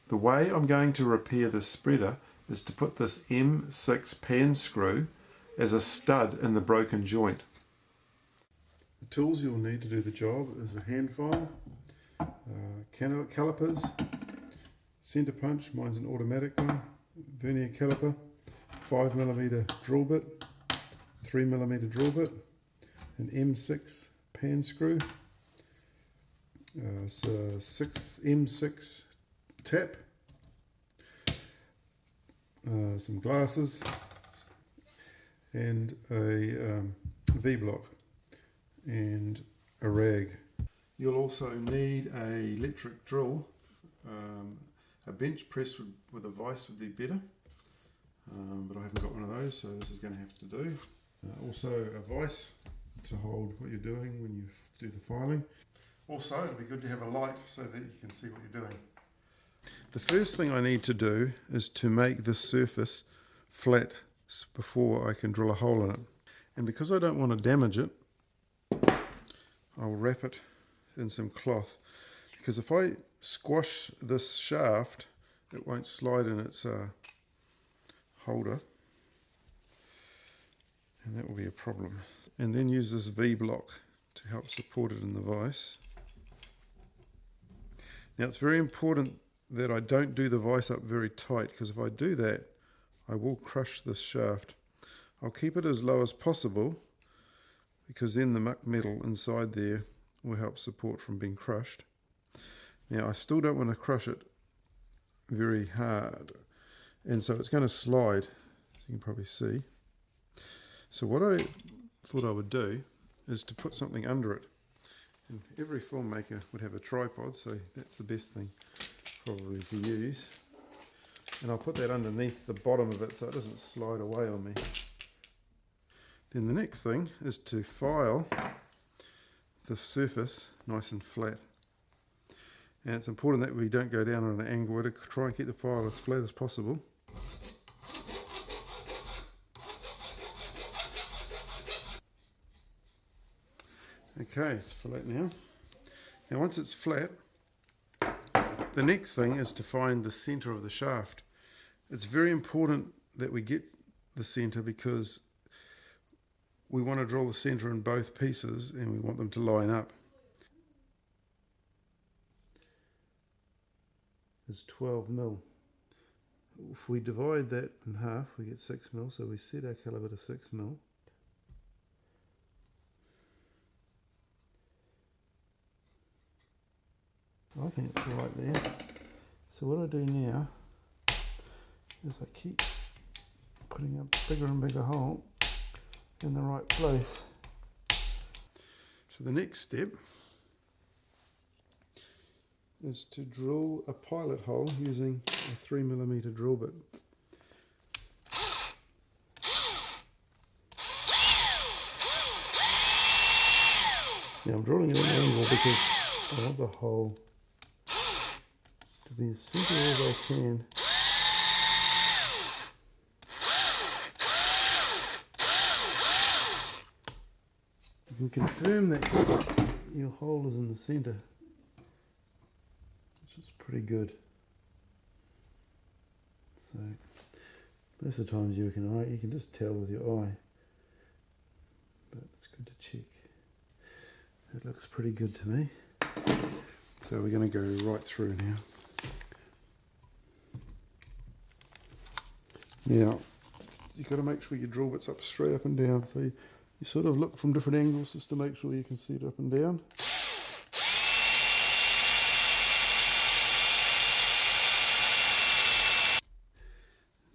The way I'm going to repair this spreader is to put this M6 pan screw as a stud in the broken joint. The tools you'll need to do the job is a hand file, calipers, centre punch, mine's an automatic one, vernier caliper, 5mm drill bit, 3mm drill bit, an M6 pan screw, M6 tap, some glasses, and a V-block and a rag. You'll also need an electric drill. A bench press with a vise would be better, but I haven't got one of those, so this is going to have to do. Also a vise to hold what you're doing when you do the filing. Also, it'd be good to have a light so that you can see what you're doing. The first thing I need to do is to make this surface flat before I can drill a hole in it. And because I don't want to damage it, I'll wrap it in some cloth. Because if I squash this shaft, it won't slide in its holder. And that will be a problem. And then use this V-block to help support it in the vise. Now it's very important that I don't do the vise up very tight, because if I do that, I will crush this shaft. I'll keep it as low as possible, because then the muck metal inside there will help support from being crushed. Now I still don't want to crush it very hard, and so it's going to slide, as you can probably see. So what I thought I would do is to put something under it. And every filmmaker would have a tripod, so that's the best thing probably to use. And I'll put that underneath the bottom of it so it doesn't slide away on me. Then the next thing is to file the surface nice and flat. And it's important that we don't go down on an angle. To try and keep the file as flat as possible. Okay, it's flat now. Now once it's flat, the next thing is to find the center of the shaft. It's very important that we get the center, because we want to drill the center in both pieces and we want them to line up. It's 12mm. If we divide that in half, we get 6mm, so we set our caliber to 6mm. I think it's right there. So what I do now is I keep putting a bigger and bigger hole in the right place. So the next step is to drill a pilot hole using a 3mm drill bit. Now I'm drilling it at an angle because I want the hole to be as simple as I can. You can confirm that your hole is in the center, which is pretty good. So most of the times you can just tell with your eye, but it's good to check. It looks pretty good to me. So we're going to go right through now. Now, you've got to make sure your drill bit's up straight up and down. So you sort of look from different angles just to make sure you can see it up and down.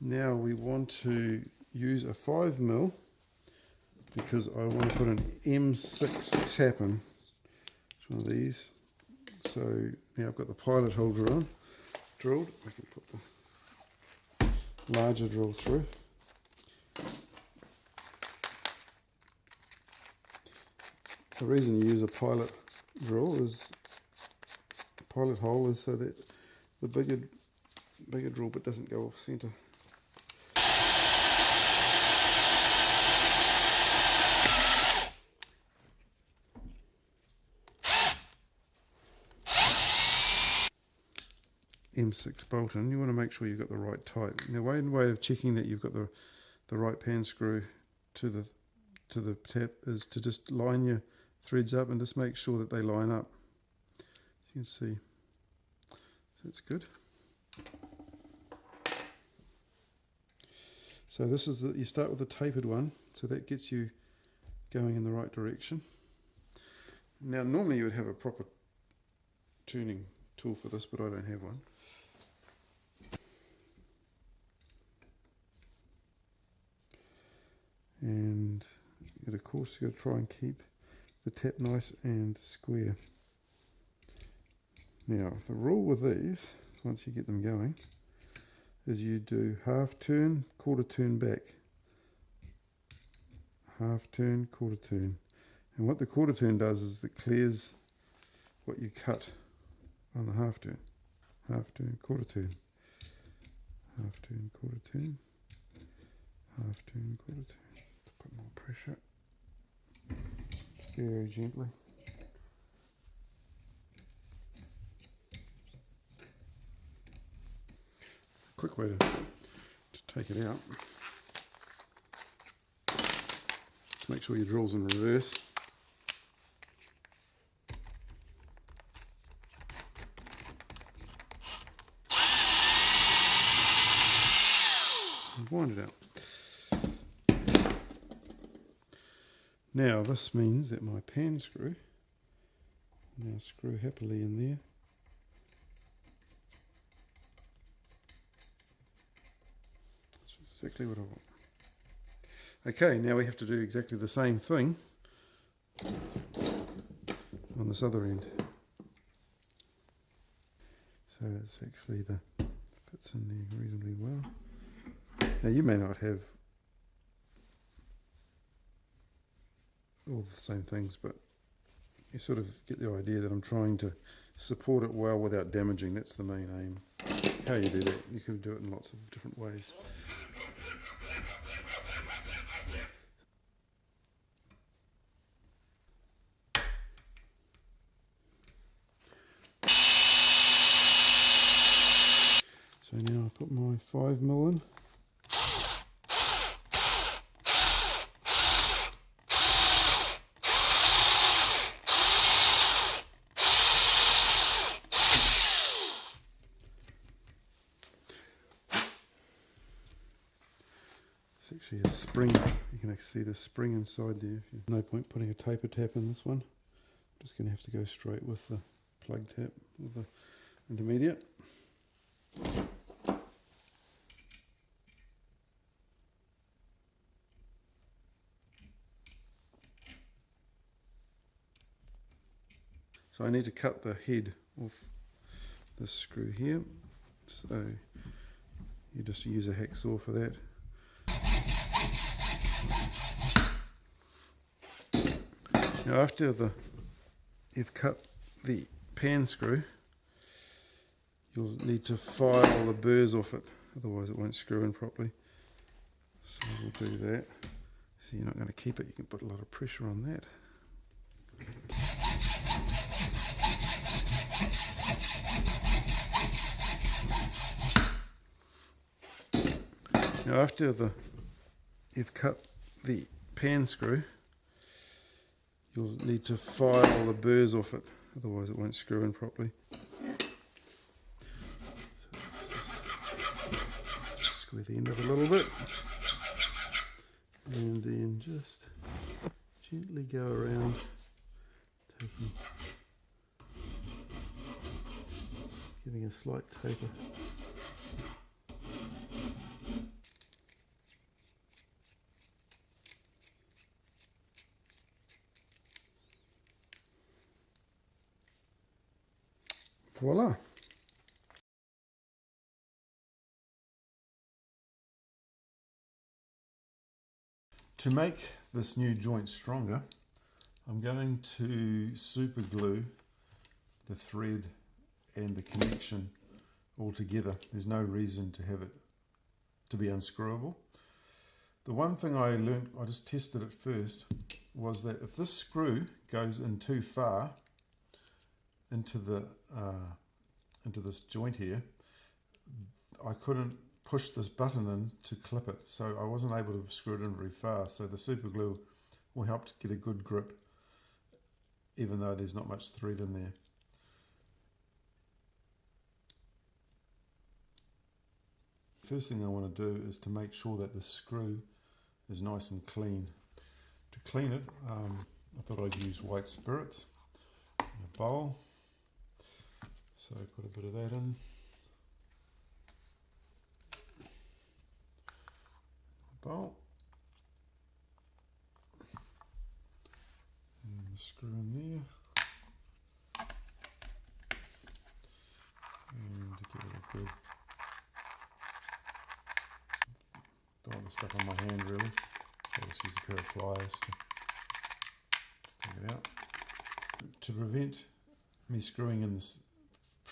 Now we want to use a 5mm because I want to put an M6 tap in. It's one of these. So now I've got the pilot hole drilled. I can put the larger drill through. The reason you use a pilot hole is so that the bigger drill bit doesn't go off center. M6 bolt in, you want to make sure you've got the right type. Now, one way of checking that you've got the right pan screw to the tap is to just line your threads up and just make sure that they line up. As you can see, that's good. So this is you start with the tapered one, so that gets you going in the right direction. Now, normally you would have a proper tuning tool for this, but I don't have one. And of course you've got to try and keep the tap nice and square. Now, the rule with these, once you get them going, is you do half turn, quarter turn back. Half turn, quarter turn. And what the quarter turn does is it clears what you cut on the half turn. Half turn, quarter turn. Half turn, quarter turn. Half turn, quarter turn. Put more pressure. Very gently. Quick way to take it out. Just make sure your drill's in reverse. And wind it out. Now this means that my pan screw now screw happily in there. Exactly what I want. Okay, now we have to do exactly the same thing on this other end. So it's actually fits in there reasonably well. Now you may not have all the same things, but you sort of get the idea that I'm trying to support it well without damaging. That's the main aim. How you do that, you can do it in lots of different ways. So now I put my 5mm in. It's actually a spring. You can actually see the spring inside there. No point putting a taper tap in this one. I'm just going to have to go straight with the plug tap with the intermediate. So I need to cut the head off this screw here. So you just use a hacksaw for that. Now after you've cut the pan screw, you'll need to file all the burrs off it, otherwise it won't screw in properly. So we'll do that. So you're not going to keep it, you can put a lot of pressure on that. Now after you've cut the pan screw, you'll need to file all the burrs off it, otherwise it won't screw in properly. So square the end up a little bit, and then just gently go around, giving a slight taper. Voila. To make this new joint stronger, I'm going to super glue the thread and the connection all together. There's no reason to have it to be unscrewable. The one thing I learned, I just tested it first, was that if this screw goes in too far into this joint here, I couldn't push this button in to clip it, so I wasn't able to screw it in very fast. So the super glue will help to get a good grip, even though there's not much thread in there. First thing I want to do is to make sure that the screw is nice and clean. To clean it, I thought I'd use white spirits in a bowl. So I put a bit of that in. Bowl. And the screw in there. And to give it a good, don't want the stuff on my hand really, so I'll just use a pair of pliers to take it out. To prevent me screwing in this,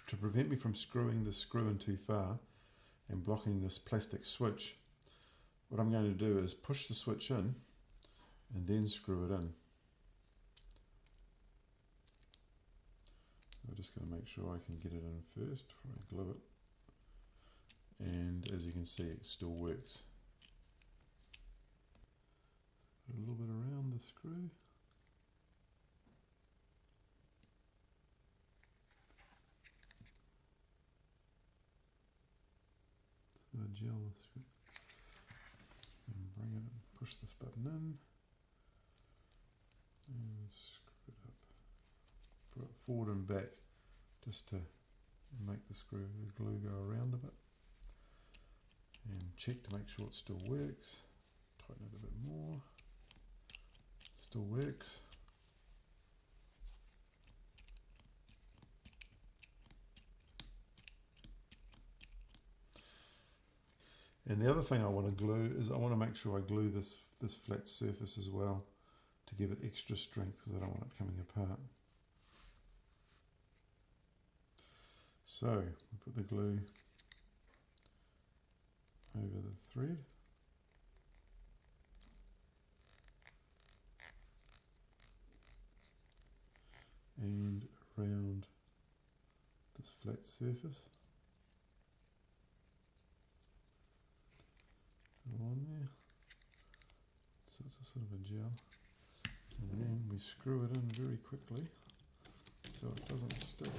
to prevent me from screwing the screw in too far and blocking this plastic switch, what I'm going to do is push the switch in and then screw it in. I'm just going to make sure I can get it in first before I glue it. And as you can see, it still works. Put a little bit around the screw. So gel the screw. And bring it, push this button in. And screw it up. Put it forward and back just to make the glue go around a bit. And check to make sure it still works. Tighten it a bit more. It still works. And the other thing I want to glue is I want to make sure I glue this flat surface as well to give it extra strength, because I don't want it coming apart. So we put the glue over the thread. And around this flat surface. Go on there. So it's a sort of a gel. And then we screw it in very quickly so it doesn't stick.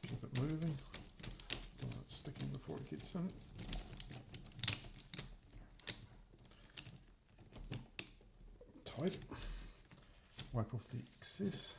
Keep it moving. Don't want it sticking before it gets in. Tight. Wipe off the excess.